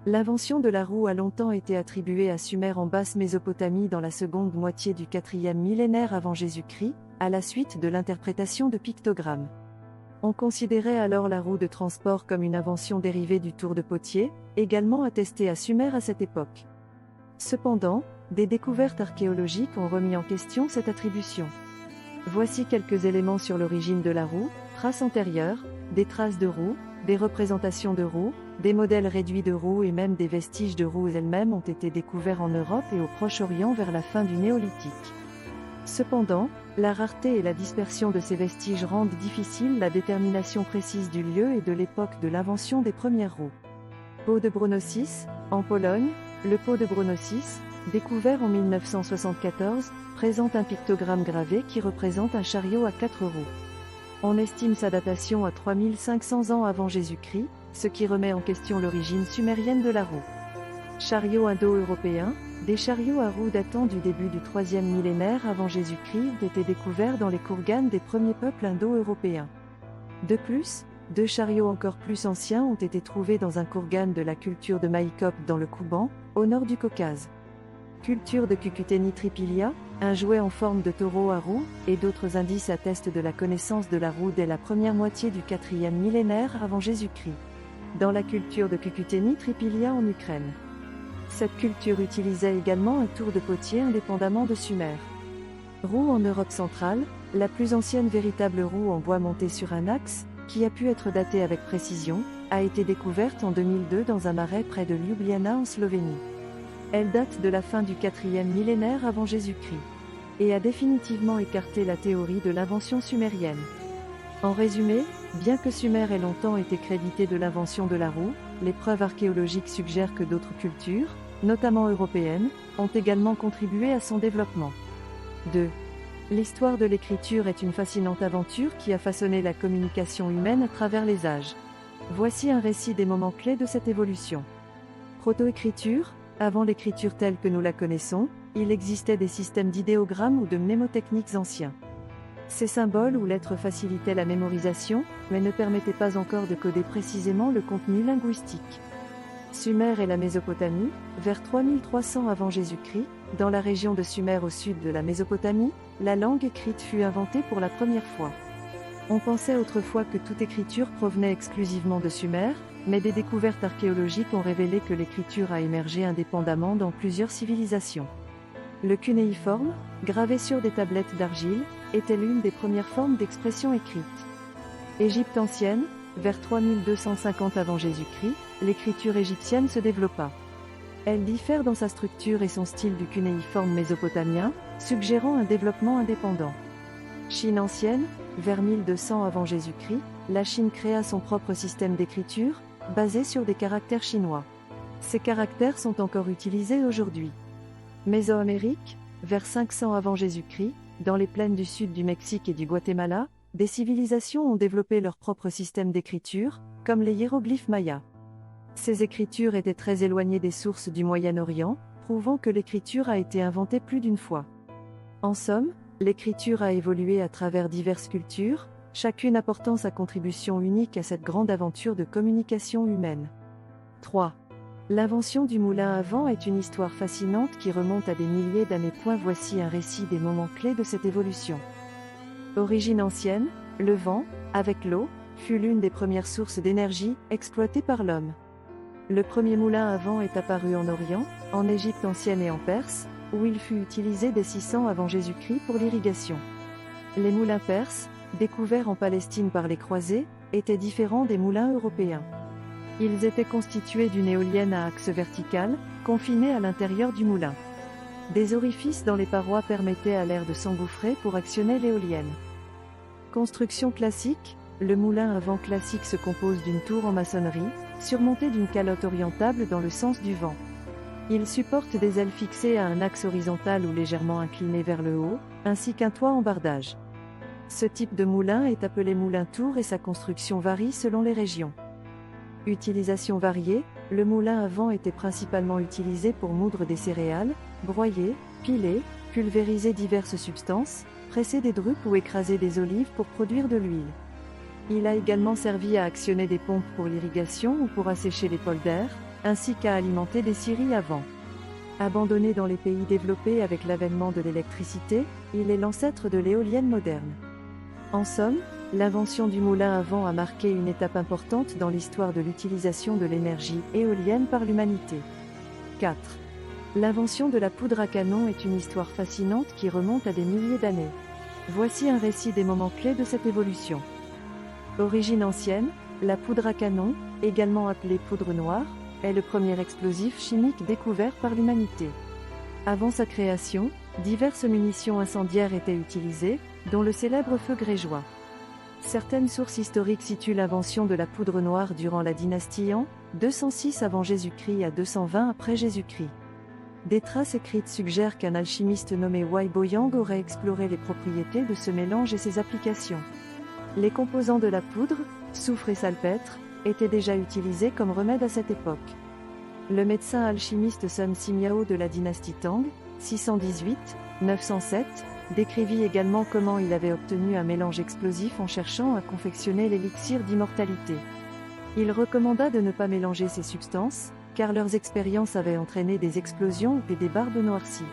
L'invention de la roue a longtemps été attribuée à Sumer en basse Mésopotamie dans la seconde moitié du 4e millénaire avant Jésus-Christ, à la suite de l'interprétation de pictogrammes. On considérait alors la roue de transport comme une invention dérivée du tour de potier, également attestée à Sumer à cette époque. Cependant, des découvertes archéologiques ont remis en question cette attribution. Voici quelques éléments sur l'origine de la roue: traces antérieures, des traces de roues, des représentations de roues, des modèles réduits de roues et même des vestiges de roues elles-mêmes ont été découverts en Europe et au Proche-Orient vers la fin du Néolithique. Cependant, la rareté et la dispersion de ces vestiges rendent difficile la détermination précise du lieu et de l'époque de l'invention des premières roues. Pot de Bronosis, en Pologne, le pot de Bronosis, découvert en 1974, présente un pictogramme gravé qui représente un chariot à 4 roues. On estime sa datation à 3500 ans avant Jésus-Christ, ce qui remet en question l'origine sumérienne de la roue. Chariot indo-européen, des chariots à roues datant du début du 3e millénaire avant Jésus-Christ ont été découverts dans les kourganes des premiers peuples indo-européens. De plus, 2 chariots encore plus anciens ont été trouvés dans un kourgane de la culture de Maïkop dans le Kouban, au nord du Caucase. Culture de Cucuteni tripilia, un jouet en forme de taureau à roues, et d'autres indices attestent de la connaissance de la roue dès la première moitié du 4e millénaire avant Jésus-Christ. Dans la culture de Cucuteni tripilia en Ukraine. Cette culture utilisait également un tour de potier indépendamment de Sumer. Roue en Europe centrale, la plus ancienne véritable roue en bois montée sur un axe, qui a pu être datée avec précision, a été découverte en 2002 dans un marais près de Ljubljana en Slovénie. Elle date de la fin du 4e millénaire avant Jésus-Christ, et a définitivement écarté la théorie de l'invention sumérienne. En résumé, bien que Sumer ait longtemps été crédité de l'invention de la roue, les preuves archéologiques suggèrent que d'autres cultures, notamment européennes, ont également contribué à son développement. 2. L'histoire de l'écriture est une fascinante aventure qui a façonné la communication humaine à travers les âges. Voici un récit des moments clés de cette évolution. Proto-écriture. Avant l'écriture telle que nous la connaissons, il existait des systèmes d'idéogrammes ou de mnémotechniques anciens. Ces symboles ou lettres facilitaient la mémorisation, mais ne permettaient pas encore de coder précisément le contenu linguistique. Sumer et la Mésopotamie, vers 3300 avant Jésus-Christ, dans la région de Sumer au sud de la Mésopotamie, la langue écrite fut inventée pour la première fois. On pensait autrefois que toute écriture provenait exclusivement de Sumer, mais des découvertes archéologiques ont révélé que l'écriture a émergé indépendamment dans plusieurs civilisations. Le cunéiforme, gravé sur des tablettes d'argile, était l'une des premières formes d'expression écrite. Égypte ancienne, vers 3250 avant Jésus-Christ, l'écriture égyptienne se développa. Elle diffère dans sa structure et son style du cunéiforme mésopotamien, suggérant un développement indépendant. Chine ancienne, vers 1200 avant Jésus-Christ, la Chine créa son propre système d'écriture, basé sur des caractères chinois. Ces caractères sont encore utilisés aujourd'hui. Mésoamérique, vers 500 avant Jésus-Christ, dans les plaines du sud du Mexique et du Guatemala, des civilisations ont développé leur propre système d'écriture, comme les hiéroglyphes mayas. Ces écritures étaient très éloignées des sources du Moyen-Orient, prouvant que l'écriture a été inventée plus d'une fois. En somme, l'écriture a évolué à travers diverses cultures, chacune apportant sa contribution unique à cette grande aventure de communication humaine. 3. L'invention du moulin à vent est une histoire fascinante qui remonte à des milliers d'années. Voici un récit des moments clés de cette évolution. Origine ancienne, le vent, avec l'eau, fut l'une des premières sources d'énergie exploitées par l'homme. Le premier moulin à vent est apparu en Orient, en Égypte ancienne et en Perse, où il fut utilisé dès 600 avant Jésus-Christ pour l'irrigation. Les moulins perses, découverts en Palestine par les croisés, étaient différents des moulins européens. Ils étaient constitués d'une éolienne à axe vertical, confinée à l'intérieur du moulin. Des orifices dans les parois permettaient à l'air de s'engouffrer pour actionner l'éolienne. Construction classique, le moulin à vent classique se compose d'une tour en maçonnerie, surmontée d'une calotte orientable dans le sens du vent. Il supporte des ailes fixées à un axe horizontal ou légèrement incliné vers le haut, ainsi qu'un toit en bardage. Ce type de moulin est appelé moulin-tour et sa construction varie selon les régions. Utilisation variée, le moulin à vent était principalement utilisé pour moudre des céréales, broyer, piler, pulvériser diverses substances, presser des drupes ou écraser des olives pour produire de l'huile. Il a également servi à actionner des pompes pour l'irrigation ou pour assécher les polders, ainsi qu'à alimenter des scieries à vent. Abandonné dans les pays développés avec l'avènement de l'électricité, il est l'ancêtre de l'éolienne moderne. En somme, l'invention du moulin à vent a marqué une étape importante dans l'histoire de l'utilisation de l'énergie éolienne par l'humanité. 4. L'invention de la poudre à canon est une histoire fascinante qui remonte à des milliers d'années. Voici un récit des moments clés de cette évolution. Origine ancienne, la poudre à canon, également appelée poudre noire, est le premier explosif chimique découvert par l'humanité. Avant sa création, diverses munitions incendiaires étaient utilisées, dont le célèbre feu grégeois. Certaines sources historiques situent l'invention de la poudre noire durant la dynastie Han, 206 avant Jésus-Christ à 220 après Jésus-Christ. Des traces écrites suggèrent qu'un alchimiste nommé Wei Boyang aurait exploré les propriétés de ce mélange et ses applications. Les composants de la poudre, soufre et salpêtre, étaient déjà utilisés comme remède à cette époque. Le médecin alchimiste Sun Simiao de la dynastie Tang, 618-907, décrivit également comment il avait obtenu un mélange explosif en cherchant à confectionner l'élixir d'immortalité. Il recommanda de ne pas mélanger ces substances, car leurs expériences avaient entraîné des explosions et des barbes noircies.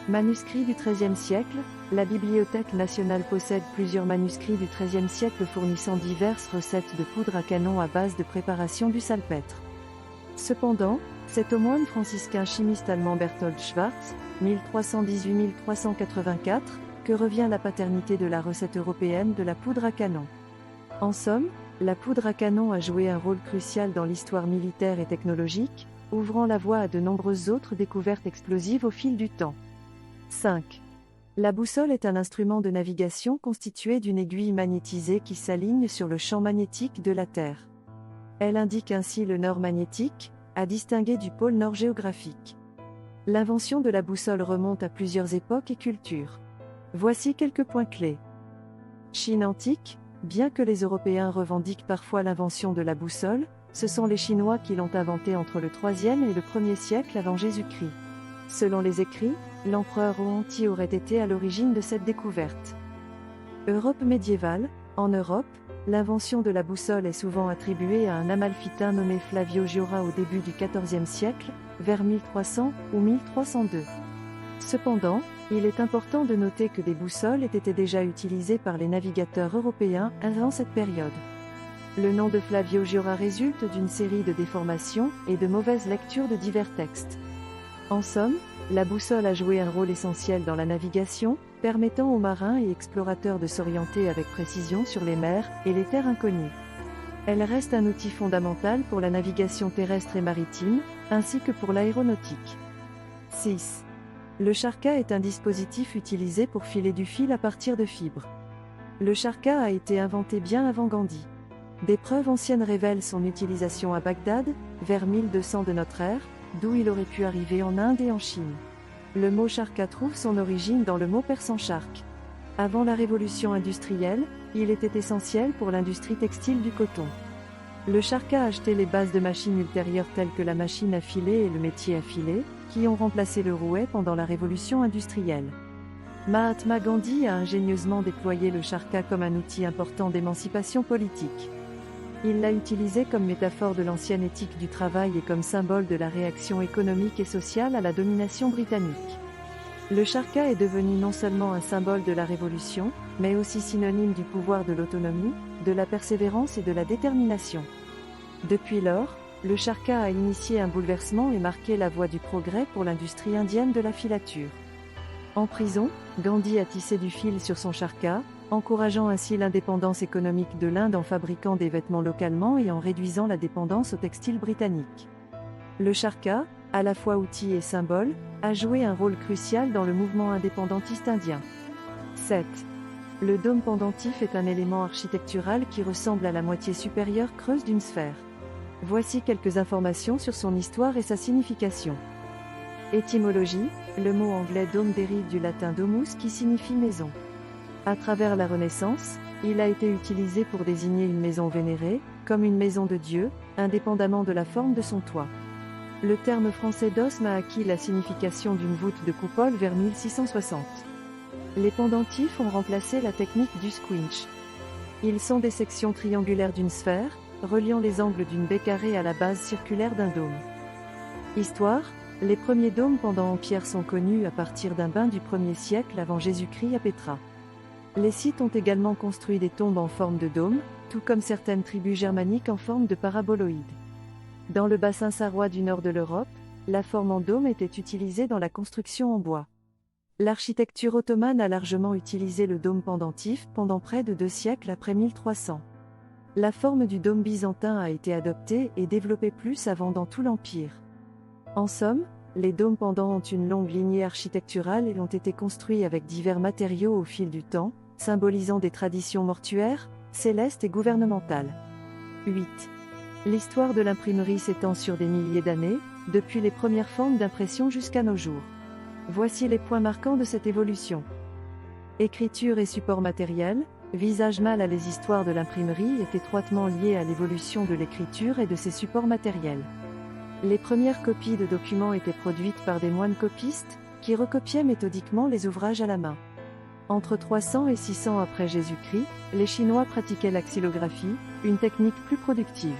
Manuscrits du XIIIe siècle, la Bibliothèque nationale possède plusieurs manuscrits du XIIIe siècle fournissant diverses recettes de poudre à canon à base de préparation du salpêtre. Cependant, c'est au moine franciscain chimiste allemand Berthold Schwarz, 1318-1384, que revient la paternité de la recette européenne de la poudre à canon. En somme, la poudre à canon a joué un rôle crucial dans l'histoire militaire et technologique, ouvrant la voie à de nombreuses autres découvertes explosives au fil du temps. 5. La boussole est un instrument de navigation constitué d'une aiguille magnétisée qui s'aligne sur le champ magnétique de la Terre. Elle indique ainsi le nord magnétique, à distinguer du pôle nord géographique. L'invention de la boussole remonte à plusieurs époques et cultures. Voici quelques points clés. Chine antique, bien que les Européens revendiquent parfois l'invention de la boussole, ce sont les Chinois qui l'ont inventée entre le IIIe et le 1er siècle avant Jésus-Christ. Selon les écrits, l'empereur Huangti aurait été à l'origine de cette découverte. Europe médiévale, en Europe, l'invention de la boussole est souvent attribuée à un amalfitain nommé Flavio Giora au début du XIVe siècle, vers 1300 ou 1302. Cependant, il est important de noter que des boussoles étaient déjà utilisées par les navigateurs européens avant cette période. Le nom de Flavio Giora résulte d'une série de déformations et de mauvaises lectures de divers textes. En somme, la boussole a joué un rôle essentiel dans la navigation, permettant aux marins et explorateurs de s'orienter avec précision sur les mers et les terres inconnues. Elle reste un outil fondamental pour la navigation terrestre et maritime, ainsi que pour l'aéronautique. 6. Le charca est un dispositif utilisé pour filer du fil à partir de fibres. Le charca a été inventé bien avant Gandhi. Des preuves anciennes révèlent son utilisation à Bagdad, vers 1200 de notre ère, d'où il aurait pu arriver en Inde et en Chine. Le mot charca trouve son origine dans le mot persan charq. Avant la révolution industrielle, il était essentiel pour l'industrie textile du coton. Le charca a acheté les bases de machines ultérieures telles que la machine à filer et le métier à filer, qui ont remplacé le rouet pendant la révolution industrielle. Mahatma Gandhi a ingénieusement déployé le charca comme un outil important d'émancipation politique. Il l'a utilisé comme métaphore de l'ancienne éthique du travail et comme symbole de la réaction économique et sociale à la domination britannique. Le charca est devenu non seulement un symbole de la révolution, mais aussi synonyme du pouvoir de l'autonomie, de la persévérance et de la détermination. Depuis lors, le charca a initié un bouleversement et marqué la voie du progrès pour l'industrie indienne de la filature. En prison, Gandhi a tissé du fil sur son charca, encourageant ainsi l'indépendance économique de l'Inde en fabriquant des vêtements localement et en réduisant la dépendance au textile britannique. Le charca, à la fois outil et symbole, a joué un rôle crucial dans le mouvement indépendantiste indien. 7. Le dôme pendentif est un élément architectural qui ressemble à la moitié supérieure creuse d'une sphère. Voici quelques informations sur son histoire et sa signification. Étymologie, le mot anglais dôme dérive du latin domus qui signifie maison. À travers la Renaissance, il a été utilisé pour désigner une maison vénérée, comme une maison de Dieu, indépendamment de la forme de son toit. Le terme français dosme a acquis la signification d'une voûte de coupole vers 1660. Les pendentifs ont remplacé la technique du squinch. Ils sont des sections triangulaires d'une sphère, reliant les angles d'une baie carrée à la base circulaire d'un dôme. Histoire: les premiers dômes pendants en pierre sont connus à partir d'un bain du 1er siècle avant Jésus-Christ à Pétra. Les Scythes ont également construit des tombes en forme de dôme, tout comme certaines tribus germaniques en forme de paraboloïde. Dans le bassin sarrois du nord de l'Europe, la forme en dôme était utilisée dans la construction en bois. L'architecture ottomane a largement utilisé le dôme pendentif pendant près de 2 siècles après 1300. La forme du dôme byzantin a été adoptée et développée plus avant dans tout l'Empire. En somme, les dômes pendants ont une longue lignée architecturale et ont été construits avec divers matériaux au fil du temps, symbolisant des traditions mortuaires, célestes et gouvernementales. 8. L'histoire de l'imprimerie s'étend sur des milliers d'années, depuis les premières formes d'impression jusqu'à nos jours. Voici les points marquants de cette évolution. Écriture et support matériel. Visage mal à les histoires de l'imprimerie est étroitement liée à l'évolution de l'écriture et de ses supports matériels. Les premières copies de documents étaient produites par des moines copistes, qui recopiaient méthodiquement les ouvrages à la main. Entre 300 et 600 après Jésus-Christ, les Chinois pratiquaient la xylographie, une technique plus productive.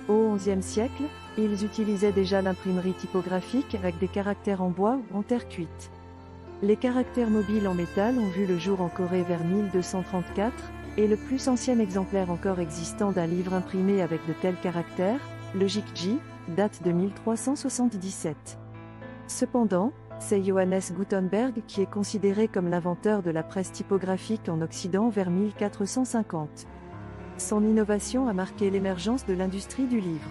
Au XIe siècle, ils utilisaient déjà l'imprimerie typographique avec des caractères en bois ou en terre cuite. Les caractères mobiles en métal ont vu le jour en Corée vers 1234, et le plus ancien exemplaire encore existant d'un livre imprimé avec de tels caractères, le Jikji, date de 1377. Cependant, c'est Johannes Gutenberg qui est considéré comme l'inventeur de la presse typographique en Occident vers 1450. Son innovation a marqué l'émergence de l'industrie du livre.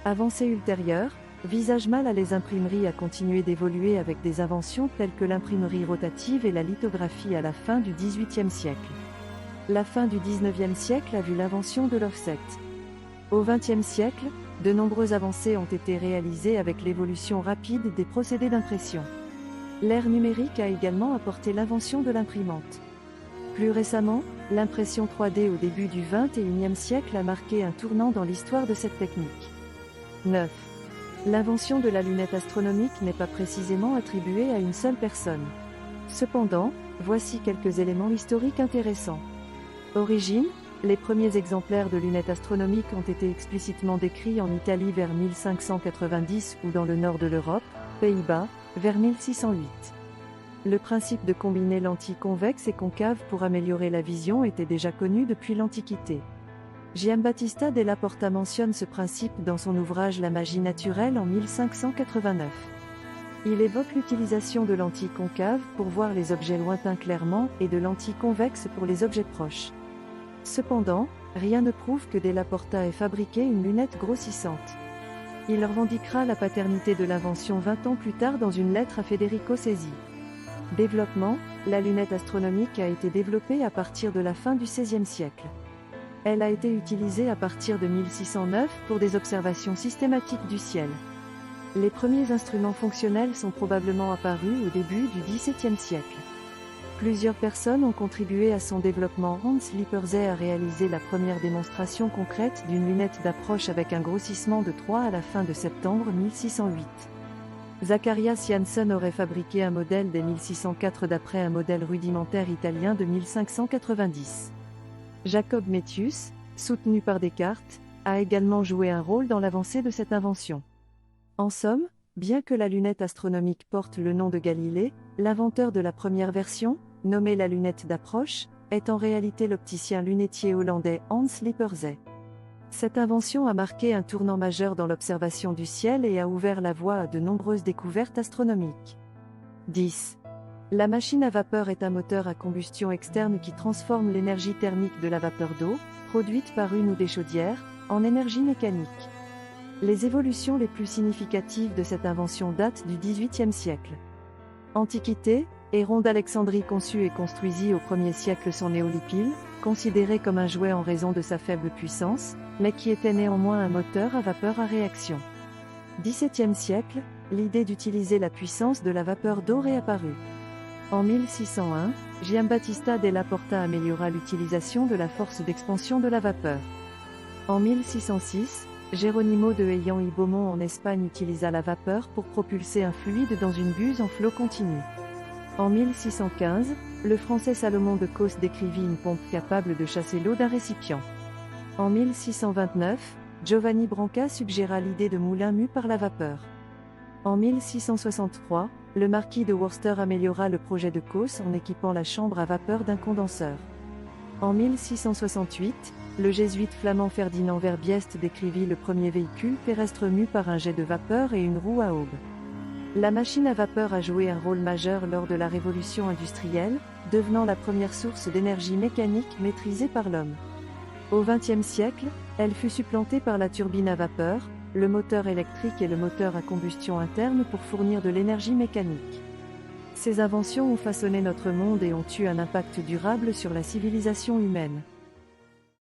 Avancée ultérieure, Visage mal à les imprimeries a continué d'évoluer avec des inventions telles que l'imprimerie rotative et la lithographie à la fin du XVIIIe siècle. La fin du XIXe siècle a vu l'invention de l'offset. Au XXe siècle, de nombreuses avancées ont été réalisées avec l'évolution rapide des procédés d'impression. L'ère numérique a également apporté l'invention de l'imprimante. Plus récemment, l'impression 3D au début du XXIe siècle a marqué un tournant dans l'histoire de cette technique. 9. L'invention de la lunette astronomique n'est pas précisément attribuée à une seule personne. Cependant, voici quelques éléments historiques intéressants. Origine: les premiers exemplaires de lunettes astronomiques ont été explicitement décrits en Italie vers 1590 ou dans le nord de l'Europe, Pays-Bas, vers 1608. Le principe de combiner lentilles convexes et concaves pour améliorer la vision était déjà connu depuis l'Antiquité. Giambattista della Porta mentionne ce principe dans son ouvrage La magie naturelle en 1589. Il évoque l'utilisation de lentilles concaves pour voir les objets lointains clairement et de lentilles convexes pour les objets proches. Cependant, rien ne prouve que Della Porta ait fabriqué une lunette grossissante. Il revendiquera la paternité de l'invention 20 ans plus tard dans une lettre à Federico Sesi. Développement: la lunette astronomique a été développée à partir de la fin du XVIe siècle. Elle a été utilisée à partir de 1609 pour des observations systématiques du ciel. Les premiers instruments fonctionnels sont probablement apparus au début du XVIIe siècle. Plusieurs personnes ont contribué à son développement. Hans Lippershey a réalisé la première démonstration concrète d'une lunette d'approche avec un grossissement de 3 à la fin de septembre 1608. Zacharias Janssen aurait fabriqué un modèle dès 1604 d'après un modèle rudimentaire italien de 1590. Jacob Metius, soutenu par Descartes, a également joué un rôle dans l'avancée de cette invention. En somme, bien que la lunette astronomique porte le nom de Galilée, l'inventeur de la première version, nommée la lunette d'approche, est en réalité l'opticien lunetier hollandais Hans Lippershey. Cette invention a marqué un tournant majeur dans l'observation du ciel et a ouvert la voie à de nombreuses découvertes astronomiques. 10. La machine à vapeur est un moteur à combustion externe qui transforme l'énergie thermique de la vapeur d'eau, produite par une ou des chaudières, en énergie mécanique. Les évolutions les plus significatives de cette invention datent du XVIIIe siècle. Antiquité: Héron d'Alexandrie conçut et construisit au 1er siècle son néolipile, considéré comme un jouet en raison de sa faible puissance, mais qui était néanmoins un moteur à vapeur à réaction. 17e siècle, l'idée d'utiliser la puissance de la vapeur d'eau réapparut. En 1601, Giambattista della Porta améliora l'utilisation de la force d'expansion de la vapeur. En 1606, Geronimo de Heian y Beaumont en Espagne utilisa la vapeur pour propulser un fluide dans une buse en flot continu. En 1615, le Français Salomon de Causse décrivit une pompe capable de chasser l'eau d'un récipient. En 1629, Giovanni Branca suggéra l'idée de moulin mus par la vapeur. En 1663, le marquis de Worcester améliora le projet de Causse en équipant la chambre à vapeur d'un condenseur. En 1668, le jésuite flamand Ferdinand Verbiest décrivit le premier véhicule terrestre mu par un jet de vapeur et une roue à aube. La machine à vapeur a joué un rôle majeur lors de la révolution industrielle, devenant la première source d'énergie mécanique maîtrisée par l'homme. Au XXe siècle, elle fut supplantée par la turbine à vapeur, le moteur électrique et le moteur à combustion interne pour fournir de l'énergie mécanique. Ces inventions ont façonné notre monde et ont eu un impact durable sur la civilisation humaine.